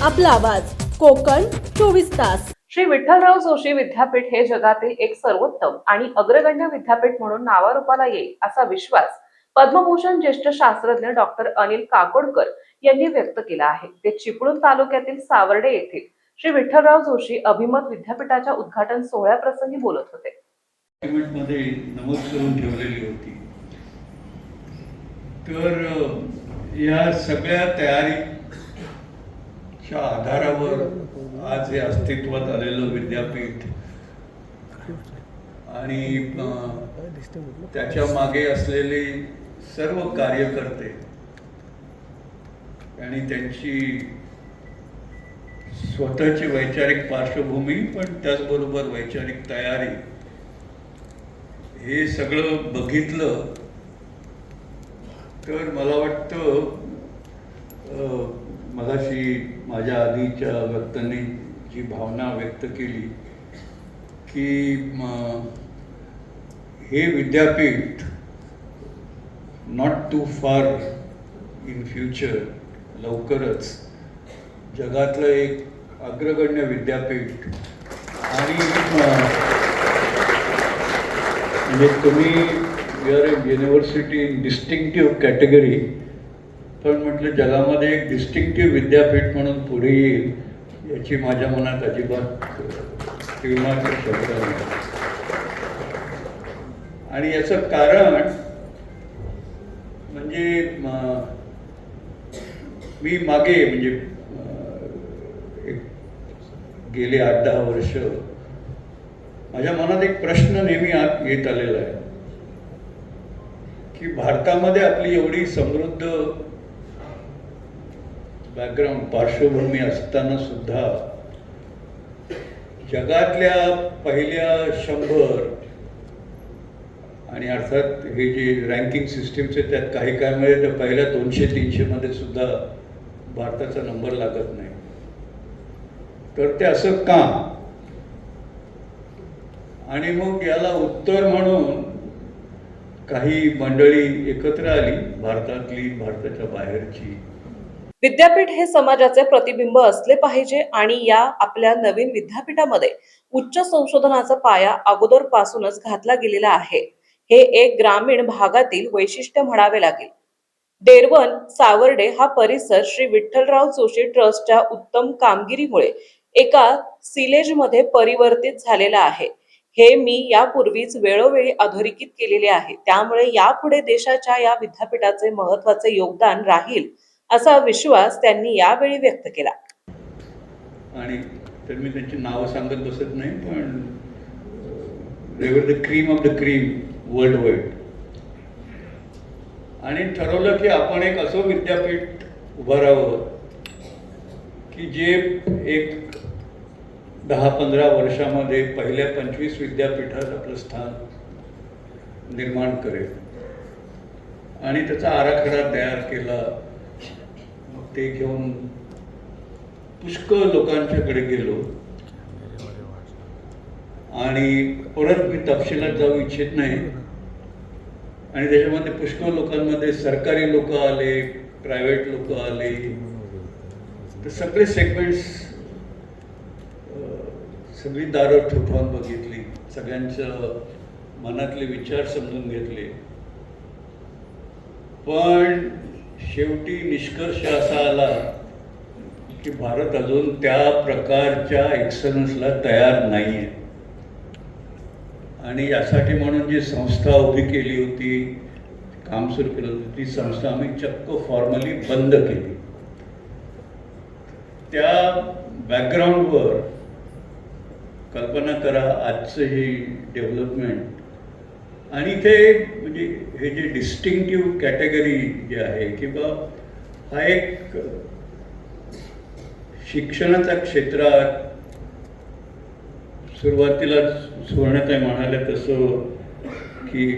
आपला आवाज कोकण 24 तास। श्री विठ्ठलराव जोशी विद्यापीठ हे जगातील एक सर्वोत्तम आणि अग्रगण्य विद्यापीठ म्हणून नावारूपाला येईल असा विश्वास पद्मभूषण ज्येष्ठ शास्त्रज्ञ डॉक्टर अनिल काकोडकर यांनी व्यक्त केला आहे। ते चिपळूण तालुक्यातील सावर्डे येथील श्री विठ्ठलराव जोशी अभिमत विद्यापीठाच्या उद्घाटन सोहळ्याप्रसंगी बोलत होते। मध्ये नमूद करून ठेवलेली होती। तर या सगळ्या तयारीच्या आधारावर आज हे अस्तित्वात आलेलं विद्यापीठ आणि त्याच्या मागे असलेले सर्व कार्यकर्ते आणि त्यांची स्वतःची वैचारिक पार्श्वभूमी पण त्याचबरोबर वैचारिक तयारी हे सगळं बघितलं तर मला वाटतं मगाशी माझ्या आधीच्या वक्त्यांनी जी भावना व्यक्त केली की हे विद्यापीठ not too far in future लवकरच जगातलं एक अग्रगण्य विद्यापीठ आणि म्हणजे तुम्ही we are a university in distinctive category पण म्हटलं जगामध्ये एक डिस्टिंक्टिव्ह विद्यापीठ म्हणून पुढे येईल याची माझ्या मनात अजिबात किंमत शब्द नाही। आणि याचं कारण म्हणजे मी मागे म्हणजे एक गेले 8-10 वर्ष माझ्या मनात एक प्रश्न नेहमी येत आलेला आहे की भारतामध्ये आपली एवढी समृद्ध बॅकग्राऊंड पार्श्वभूमी असताना सुद्धा जगातल्या पहिल्या 100 आणि अर्थात हे जे रँकिंग सिस्टीमचे त्यात काही काय मिळेल तर पहिल्या 200-300 मध्ये सुद्धा भारताचा नंबर लागत नाही। तर ते असं का? आणि मग याला उत्तर म्हणून काही मंडळी एकत्र आली भारतातली भारताच्या बाहेरची। विद्यापीठ हे समाजाचे प्रतिबिंब असले पाहिजे आणि या आपल्या नवीन विद्यापीठामध्ये उच्च संशोधनाचा पाया अगोदरपासूनच घातला गेलेला आहे। हे एक ग्रामीण भागातील वैशिष्ट्य म्हणावे लागेल। डेरवन सावर्डे हा परिसर श्री विठ्ठलराव जोशी ट्रस्टच्या उत्तम कामगिरीमुळे एका सिलेजमध्ये परिवर्तित झालेला आहे। हे मी यापूर्वीच वेळोवेळी अधोरेखित केलेले आहे। त्यामुळे यापुढे देशाच्या या विद्यापीठाचे महत्त्वाचे योगदान राहील असा विश्वास त्यांनी यावेळी व्यक्त केला। आणि तर मी त्यांची नावं सांगत बसत नाही पण they were the cream of the cream world wide. आणि ठरवलं की आपण एक असं विद्यापीठ उभारावं की जे एक 10-15 वर्षामध्ये पहिल्या 25 विद्यापीठात आपलं स्थान निर्माण करेल। आणि त्याचा आराखडा तयार केला। ते घेऊन पुष्कळ लोकांच्याकडे गेलो आणि परत मी तपशिलात जाऊ इच्छित नाही। आणि त्याच्यामध्ये पुष्कळ लोकांमध्ये सरकारी लोक आले, प्रायव्हेट लोक आले, तर सगळे सेगमेंट्स सगळी दारं ठोठावून बघितली, सगळ्यांचं मनातले विचार समजून घेतले। पण शेवटी निष्कर्ष असा आला की भारत अजून त्या प्रकारच्या एक्सलन्सला तयार नाही आहे। आणि यासाठी म्हणून जी संस्था उभी केली होती, काम सुरू केलं होतं, ती संस्था आम्ही चक्क फॉर्मली बंद केली। त्या बॅकग्राऊंडवर कल्पना करा आजचं हे डेव्हलपमेंट आणि ते म्हणजे हे जे डिस्टिंक्टिव्ह कॅटेगरी जे आहे किंवा हा एक शिक्षणाच्या क्षेत्रात सुरुवातीला सुवर्णताई म्हणाले तसं की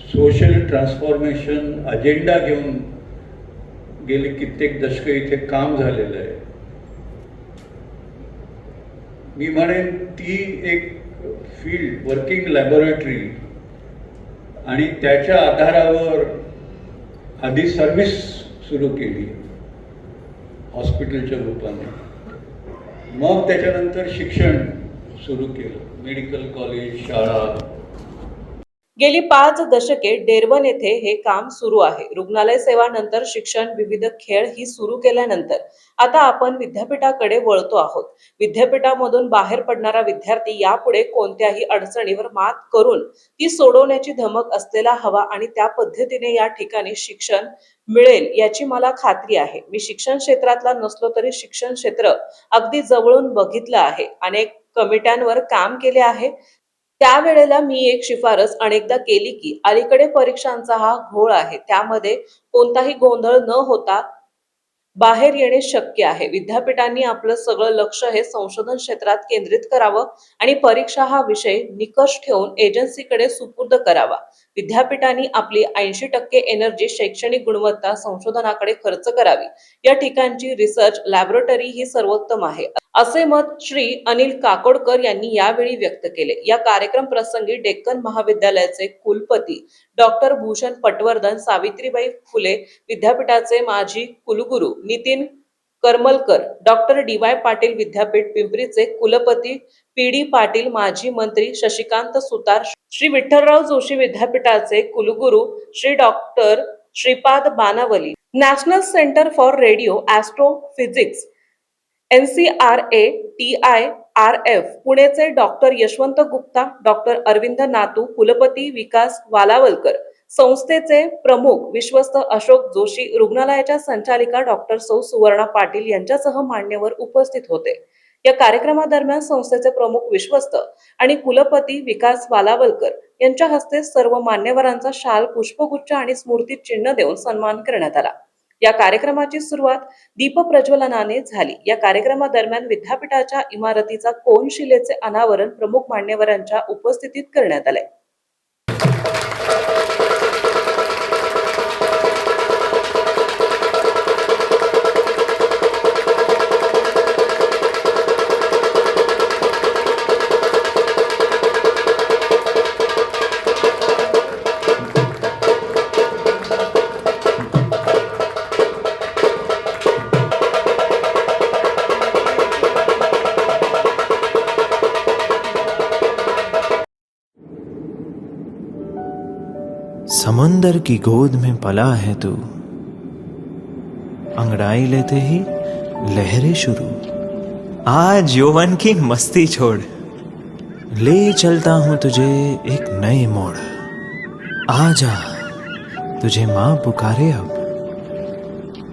सोशल ट्रान्सफॉर्मेशन अजेंडा घेऊन गेली कित्येक दशकं इथे काम झालेलं आहे। मी म्हणेन ती एक फील्ड वर्किंग लॅबोरेटरी आणि त्याच्या आधारावर आधी सर्व्हिस सुरू केली हॉस्पिटलच्या रूपाने। मग त्याच्यानंतर शिक्षण सुरू केलं, मेडिकल कॉलेज, शाळा. गेली 5 दशके डेरवन येथे हे काम सुरू आहे. रुग्णालय सेवानंतर शिक्षण, विविध खेळ ही सुरू केल्यानंतर आता आपण विद्यापीठाकडे वळतो आहोत. विद्यापीठामधून बाहेर पडणारा विद्यार्थी यापुढे कोणत्याही अडचणीवर मात करून ती सोडवण्याची धमक असलेला हवा आणि त्या पद्धतीने या ठिकाणी शिक्षण मिळेल याची मला खात्री आहे. मी शिक्षण क्षेत्रातला नसलो तरी शिक्षण क्षेत्र अगदी जवळून बघितलं आहे. अनेक कमिट्यांवर काम केले आहे. त्यावेळेला मी एक शिफारस अनेकदा केली की अलीकडे परीक्षांचा हा घोळ आहे, त्यामध्ये कोणताही गोंधळ न होता बाहेर येणे शक्य आहे. विद्यापीठांनी आपलं सगळं लक्ष हे संशोधन क्षेत्रात केंद्रित करावं आणि परीक्षा हा विषय निकष ठेवून एजन्सीकडे सुपूर्द करावा. विद्यापीठांनी आपली 80% एनर्जी शैक्षणिक गुणवत्ता संशोधनाकडे खर्च करावी. या ठिकाणची रिसर्च लॅबोरेटरी ही सर्वोत्तम आहे, असे मत श्री अनिल काकोडकर यांनी यावेळी व्यक्त केले. या कार्यक्रम प्रसंगी डेक्कन महाविद्यालयाचे कुलपती डॉक्टर भूषण पटवर्धन, सावित्रीबाई फुले विद्यापीठाचे माजी कुलगुरू नितीन करमलकर, डॉक्टर डी.वाय. पाटील विद्यापीठ पिंपरीचे कुलपती पी.डी. पाटील, माजी मंत्री शशिकांत सुतार, श्री विठ्ठलराव जोशी विद्यापीठाचे कुलगुरू Shri doctor Shripad Banavali, national centre for radio astrophysics NCRA-TIRF पुणेचे डॉक्टर यशवंत गुप्ता, डॉक्टर अरविंद नातू, कुलपती विकास वालावलकर, संस्थेचे प्रमुख विश्वस्त अशोक जोशी, रुग्णालयाच्या संचालिका डॉक्टर सौ सुवर्णा पाटील यांच्यासह मान्यवर उपस्थित होते. या कार्यक्रमादरम्यान संस्थेचे प्रमुख विश्वस्त आणि कुलपती विकास वालावलकर यांच्या हस्ते सर्व मान्यवरांचा शाल, पुष्पगुच्छ आणि स्मृतिचिन्ह देऊन सन्मान करण्यात आला. या कार्यक्रमाची सुरुवात दीप प्रज्वलनाने झाली. या कार्यक्रमादरम्यान विद्यापीठाच्या इमारतीचा कोनशिलेचे अनावरण प्रमुख मान्यवरांच्या उपस्थितीत करण्यात आले. समंदर की गोद में पला है तू, अंगड़ाई लेते ही लहरें शुरू। आज यौवन की मस्ती छोड़, ले चलता हूं तुझे एक नए मोड़। आजा तुझे माँ पुकारे अब,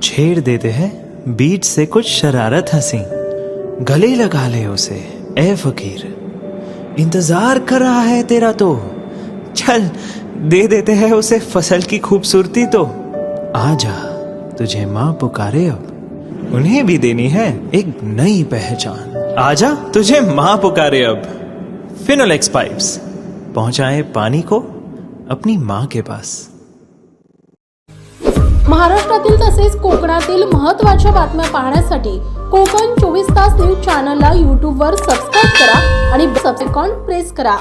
छेड़ देते हैं बीच से कुछ शरारत हंसी। गले लगा ले उसे ए फकीर, इंतजार कर रहा है तेरा तो। चल दे देते हैं उसे फसल की खूबसूरती तो। आजा तुझे माँ पुकारे अब, उन्हें भी देनी है एक नई पहचान। आजा तुझे माँ पुकारे अब। फिनोलेक्स पाइप्स पहुंचाए पानी को अपनी माँ के पास। महाराष्ट्रातील तसेच कोकणातील महत्त्वाच्या बातम्या पाहण्यासाठी कोकण 24 तास न्यूज चॅनलला यूट्यूबवर सबस्क्राईब करा आणि बेल आयकॉन प्रेस करा.